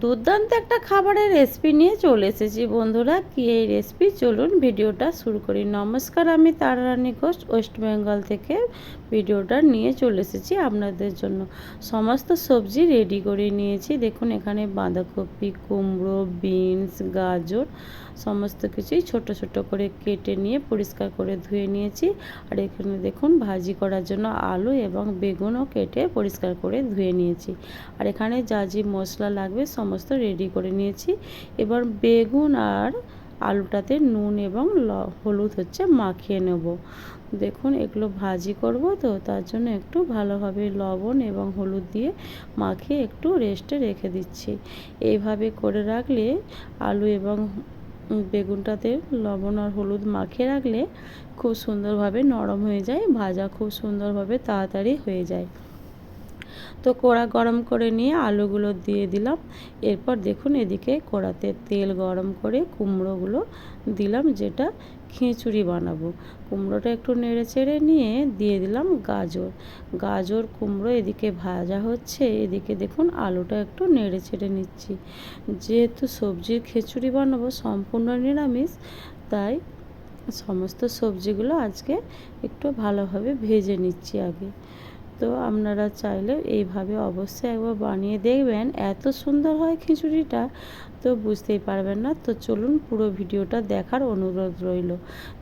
দুর্দান্ত একটা খাবারের রেসিপি নিয়ে চলে এসেছি বন্ধুরা। কি এই রেসিপি, চলুন ভিডিওটা শুরু করি। নমস্কার, আমি তারারানী ঘোষ ওয়েস্ট বেঙ্গল থেকে ভিডিওটা নিয়ে চলে এসেছি আপনাদের জন্য। সমস্ত সবজি রেডি করে নিয়েছি। দেখুন এখানে বাঁধাকপি, কুমড়ো, বিনস, গাজর সমস্ত কিছুই ছোট ছোট করে কেটে নিয়ে পরিষ্কার করে ধুয়ে নিয়েছি। আর এখানে দেখুন ভাজি করার জন্য আলু এবং বেগুনও কেটে পরিষ্কার করে ধুয়ে নিয়েছি। আর এখানে যা যে মশলা লাগবে সমস্ত রেডি করে নিয়েছি। এবার বেগুন আর আলুটাতে নুন এবং হলুদ মাখিয়ে নেব। দেখুন এগুলো ভাজি করব, তো তার জন্য একটু ভালোভাবে লবণ এবং হলুদ দিয়ে মাখিয়ে একটু রেস্টে রেখে দিচ্ছি। এইভাবে করে রাখলে আলু এবং বেগুনটাতে লবণ আর হলুদ মাখিয়ে রাখলে খুব সুন্দরভাবে নরম হয়ে যায়, ভাজা খুব সুন্দরভাবে তাড়াতাড়ি হয়ে যায়। তো কড়া গরম করে নিয়ে আলুগুলো দিয়ে দিলাম। এরপর দেখুন এদিকে কড়াতে তেল গরম করে কুমড়োগুলো দিলাম, যেটা খিচুড়ি বানাবো। কুমড়োটা একটু নেড়ে চেড়ে নিয়ে দিয়ে দিলাম গাজর। গাজর কুমড়ো এদিকে ভাজা হচ্ছে, এদিকে দেখুন আলুটা একটু নেড়ে চেড়ে নিচ্ছি। যেহেতু সবজির খিচুড়ি বানাবো সম্পূর্ণ নিরামিষ, তাই সমস্ত সবজিগুলো আজকে একটু ভালোভাবে ভেজে নিচ্ছি আগে। তো আপনারা চাইলে এইভাবে অবশ্যই একবার বানিয়ে দেখবেন, এত সুন্দর হয় খিচুড়িটা, তো বুঝতেই পারবেন না। তো চলুন পুরো ভিডিওটা দেখার অনুরোধ রইল।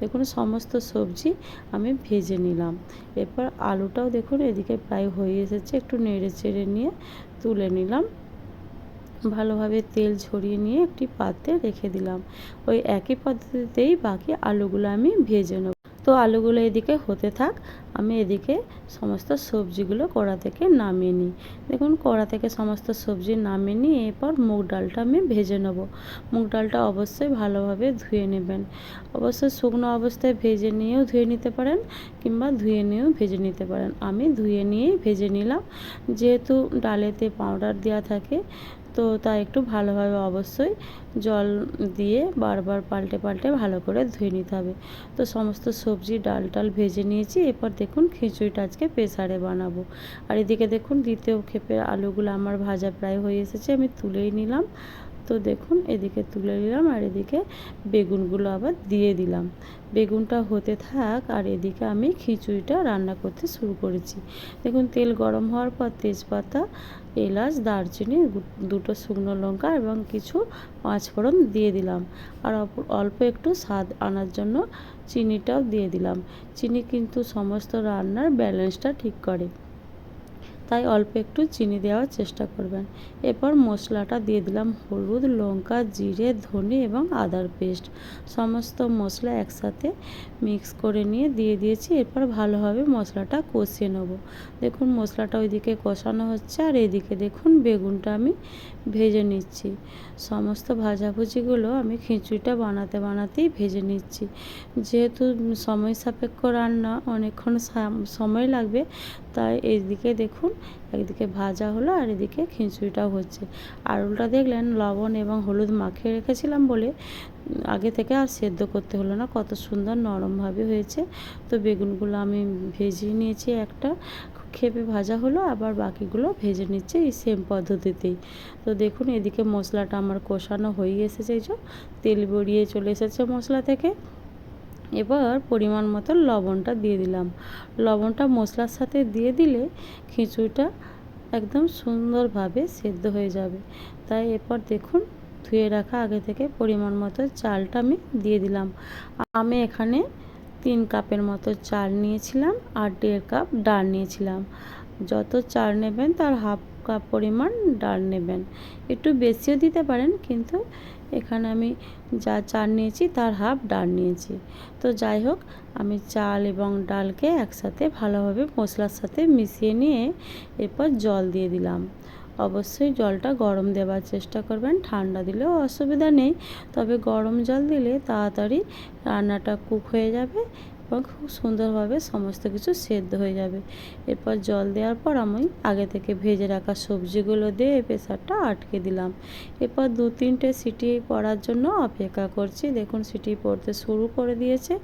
দেখুন সমস্ত সবজি আমি ভেজে নিলাম। এরপর আলুটাও দেখুন এদিকে প্রায় হয়ে এসেছে, একটু নেড়ে চেড়ে নিয়ে তুলে নিলাম। ভালোভাবে তেল ঝরিয়ে নিয়ে একটি পাত্রে রেখে দিলাম। ওই একই পদ্ধতিতেই বাকি আলুগুলো আমি ভেজে নেব। তো আলুগুলো এদিকে হতে থাক, আমি এদিকে সমস্ত সবজিগুলো কড়া থেকে নামিয়ে নিই। দেখুন কড়া থেকে সমস্ত সবজি নামিয়ে নিয়ে এরপর মুগ ডালটা আমি ভেজে নেব। মুগ ডালটা অবশ্যই ভালোভাবে ধুয়ে নেবেন। অবশ্যই শুকনো অবস্থায় ভেজে নিয়েও ধুয়ে নিতে পারেন, কিংবা ধুয়ে নিয়েও ভেজে নিতে পারেন। আমি ধুয়ে নিয়েই ভেজে নিলাম, যেহেতু ডালেতে পাউডার দেওয়া থাকে, তো তাই একটু ভালোভাবে অবশ্যই জল দিয়ে বারবার পাল্টে পাল্টে ভালো করে ধুয়ে নিতে হবে। তো সমস্ত সবজি ডাল টাল ভেজে নিয়েছি। এরপর দেখুন খিচুড়িটা আজকে প্রেসারে বানাবো। আর এদিকে দেখুন দ্বিতীয় ক্ষেপে আলুগুলো আমার ভাজা প্রায় হয়ে এসেছে, আমি তুলেই নিলাম। তো দেখুন এদিকে তুলে নিলাম, আর এদিকে বেগুনগুলো আবার দিয়ে দিলাম। বেগুনটা হতে থাক, আর এদিকে আমি খিচুড়িটা রান্না করতে শুরু করেছি। দেখুন তেল গরম হওয়ার পর তেজপাতা, এলাচ, দারচিনি, দুটো শুকনো লঙ্কা এবং কিছু পাঁচফোড়ন দিয়ে দিলাম। আর অল্প একটু স্বাদ আনার জন্য চিনিটাও দিয়ে দিলাম। চিনি কিন্তু সমস্ত রান্নার ব্যালেন্সটা ঠিক করে, তাই অল্প একটু চিনি দেওয়ার চেষ্টা করবেন। এরপর মশলাটা দিয়ে দিলাম, হলুদ, লঙ্কা, জিরে, ধনে এবং আদার পেস্ট। সমস্ত মশলা একসাথে মিক্স করে নিয়ে দিয়ে দিয়েছি। এরপর ভালোভাবে মশলাটা কষিয়ে নেব। দেখুন মশলাটা ওইদিকে কষানো হচ্ছে, আর এদিকে দেখুন বেগুনটা আমি ভেজে নিচ্ছি। সমস্ত ভাজাভুজিগুলো আমি খিচুড়িটা বানাতে বানাতেই ভেজে নিচ্ছি। যেহেতু সময় সাপেক্ষ রান্না, অনেকক্ষণ সময় লাগবে, তাই এইদিকে দেখুন একদিকে ভাজা হলো আর এদিকে খিচুড়িটাও হচ্ছে। আলুটা দেখলেন লবণ এবং হলুদ মাখিয়ে রেখেছিলাম বলে আগে থেকে আর সেদ্ধ করতে হলো না, কত সুন্দর নরমভাবে হয়েছে। তো বেগুনগুলো আমি ভেজিয়ে নিয়েছি, একটা খেপে ভাজা হলো, আবার বাকিগুলো ভেজে নিচ্ছে এই সেম পদ্ধতিতেই। তো দেখুন এদিকে মশলাটা আমার কষানো হয়ে এসেছে, এই যে তেল বেরিয়ে চলে এসেছে মশলা থেকে। এবার পরিমাণ মতো লবণটা দিয়ে দিলাম। লবণটা মশলার সাথে দিয়ে দিলে খিচুড়িটা একদম সুন্দরভাবে সেদ্ধ হয়ে যাবে। তাই এরপর দেখুন ধুয়ে রাখা আগে থেকে পরিমাণ মতো চালটা আমি দিয়ে দিলাম। আমি এখানে 3 কাপের মতো চাল নিয়েছিলাম আর 1.5 কাপ ডাল নিয়েছিলাম। যত চাল নেবেন তার হাফ কাপ পরিমাণ ডাল নেবেন। একটু বেশিও দিতে পারেন, কিন্তু এখানে আমি যা চাল নিয়েছি তার হাফ ডাল নিয়েছি। তো যাই হোক, আমি চাল এবং ডালকে একসাথে ভালোভাবে মশলার সাথে মিশিয়ে নিয়ে এরপর জল দিয়ে দিলাম। অবশ্যই জলটা গরম দেওয়ার চেষ্টা করবেন, ঠান্ডা দিলেও অসুবিধা নেই, তবে গরম জল দিলে তাড়াতাড়ি রান্নাটা কুক হয়ে যাবে এবং খুব সুন্দরভাবে সমস্ত কিছু সেদ্ধ হয়ে যাবে। এরপর জল দেওয়ার পর আমি আগে থেকে ভেজে রাখা সবজিগুলো দিয়ে প্রেসারটা আটকে দিলাম। এরপর 2-3টে সিটি পড়ার জন্য অপেক্ষা করছি। দেখুন সিটি পড়তে শুরু করে দিয়েছে।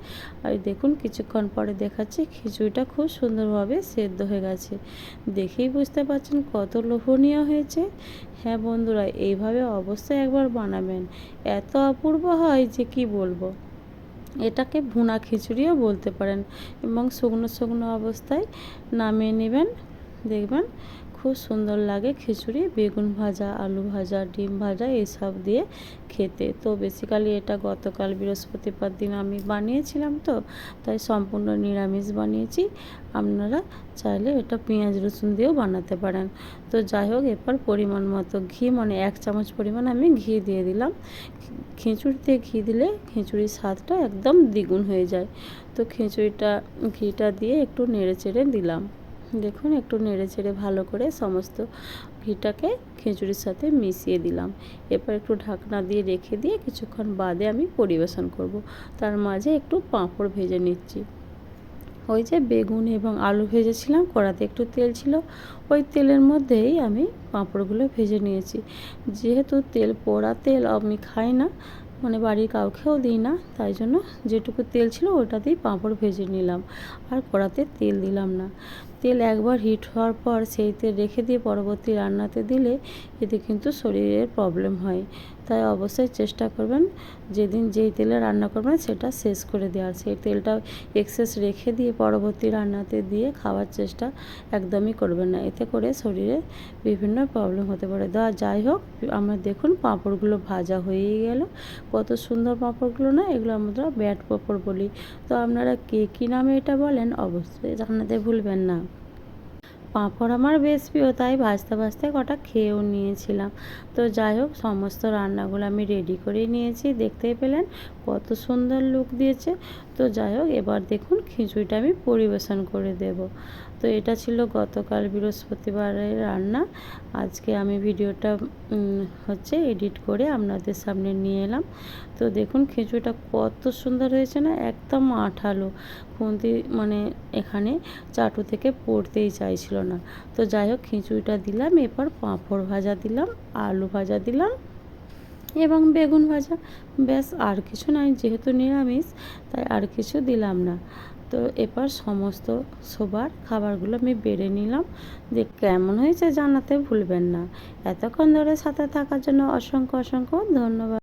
আর দেখুন কিছুক্ষণ পরে দেখাচ্ছি খিচুড়িটা খুব সুন্দরভাবে সেদ্ধ হয়ে গেছে। দেখেই বুঝতে পারছেন কত লোভনীয় হয়েছে। হ্যাঁ বন্ধুরা, এইভাবে অবশ্যই একবার বানাবেন। এত অপূর্ব হয় যে কি বলবো। এটাকে ভুনা খিচুড়িও বলতে পারেন। এবং শুকনো শুকনো অবস্থায় নামিয়ে নেবেন। দেখবেন খুব সুন্দর লাগে খিচুড়ি, বেগুন ভাজা, আলু ভাজা, ডিম ভাজা এইসব দিয়ে খেতে। তো বেসিক্যালি এটা গতকাল বৃহস্পতিবার দিন আমি বানিয়েছিলাম, তো তাই সম্পূর্ণ নিরামিষ বানিয়েছি। আপনারা চাইলে এটা পেঁয়াজ রসুন দিয়েও বানাতে পারেন। তো যাই হোক, এরপর পরিমাণ মতো ঘি, মানে 1 চামচ পরিমাণ আমি ঘি দিয়ে দিলাম। খিচুড়িতে ঘি দিলে খিচুড়ির স্বাদটা একদম দ্বিগুণ হয়ে যায়। তো ঘিটা দিয়ে একটু নেড়ে চেড়ে দিলাম। দেখুন একটু নেড়ে চেড়ে ভালো করে সমস্ত ঘিটাকে খিচুড়ির সাথে মিশিয়ে দিলাম। এরপর একটু ঢাকনা দিয়ে রেখে দিয়ে কিছুক্ষণ বাদে আমি পরিবেশন করব। তার মাঝে একটু পাঁপড় ভেজে নিচ্ছি। ওই যে বেগুন এবং আলু ভেজেছিলাম, কড়াতে একটু তেল ছিল, ওই তেলের মধ্যেই আমি পাঁপড়গুলো ভেজে নিয়েছি। যেহেতু পোড়া তেল আমি খাই না, মানে বাড়ির কাউকেও দিই না, তাই জন্য যেটুকু তেল ছিল ওটাতেই পাঁপড় ভেজে নিলাম। আর কড়াতে তেল দিলাম না। তেল একবার হিট হওয়ার পর সেই তেল রেখে দিয়ে পরবর্তী রান্নাতে দিলে এতে কিন্তু শরীরের প্রবলেম হয়। তাই অবশ্যই চেষ্টা করবেন যেদিন যেই তেলে রান্না করবেন সেটা শেষ করে দেওয়ার। সেই তেলটা এক্সেস রেখে দিয়ে পরবর্তী রান্নাতে দিয়ে খাওয়ার চেষ্টা একদমই করবেন না। এতে করে শরীরে বিভিন্ন প্রবলেম হতে পারে। যাই হোক, আমরা দেখুন পাঁপড়গুলো ভাজা হয়েই গেল। কত সুন্দর পাঁপড়গুলো না, এগুলো আমরা ব্যাট পাঁপড় বলি। তো আপনারা কে কী নামে এটা বলেন অবশ্যই জানাতে ভুলবেন না। পাঁপড় আমার বেশ প্রিয়, তাই ভাজতে ভাজতে কটা খেয়েও নিয়েছিলাম। তো যাই হোক, সমস্ত রান্নাগুলো আমি রেডি করে নিয়েছি। দেখতেই পেলেন কত সুন্দর লুক দিয়েছে। তো যাই হোক, এবার দেখুন খিচুড়িটা আমি পরিবেশন করে দেব। তো এটা ছিল গতকাল বৃহস্পতিবারের রান্না। আজকে আমি ভিডিওটা এডিট করে আপনাদের সামনে নিয়ে এলাম। তো দেখুন খিচুড়িটা কত সুন্দর হয়েছে না, একদম আঠালো। খুন্তি মানে এখানে চাটু থেকে পড়তেই চাইছিল না। তো যাই হোক, খিচুড়িটা দিলাম, এরপর পাঁপড় ভাজা দিলাম, আলু ভাজা দিলাম এবং বেগুন ভাজা। ব্যাস, আর কিছু নয়, যেহেতু নিরামিষ তাই আর কিছু দিলাম না। তো এরপর সমস্ত সবার খাবারগুলো আমি বেড়ে নিলাম। যে কেমন হয়েছে জানাতে ভুলবেন না। এতক্ষণ ধরে সাথে থাকার জন্য অসংখ্য অসংখ্য ধন্যবাদ।